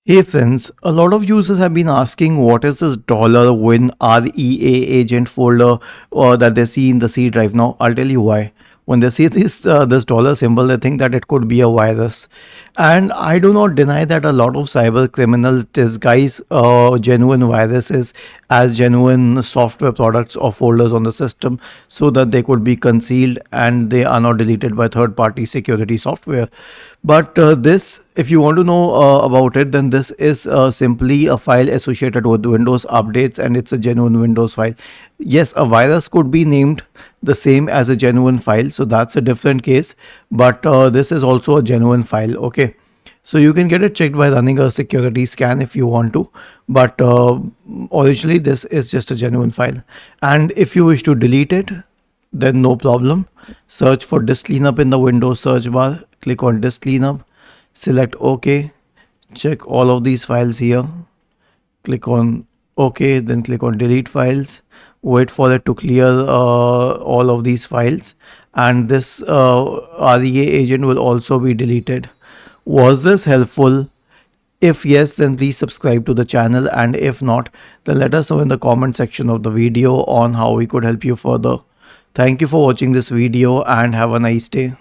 Hey friends, a lot of users have been asking what is this $WinREAgent folder that they see in the C drive. Now, I'll tell you why. When they see this dollar symbol, they think that it could be a virus. And I do not deny that a lot of cyber criminals disguise genuine viruses as genuine software products or folders on the system so that they could be concealed and they are not deleted by third-party security software. But this, if you want to know about it, then this is simply a file associated with Windows updates and it's a genuine Windows file. Yes, a virus could be named the same as a genuine file, so that's a different case, but this is also a genuine file. Okay, so you can get it checked by running a security scan if you want to, but originally this is just a genuine file. And if you wish to delete it, then no problem. Search for disk cleanup in the Windows search bar, click on disk cleanup, select OK, check all of these files here, click on OK, then click on delete files, wait for it to clear all of these files, and this REA agent will also be deleted. Was this helpful? If yes, then please subscribe to the channel, and if not, then let us know in the comment section of the video on how we could help you further. Thank you for watching this video and have a nice day.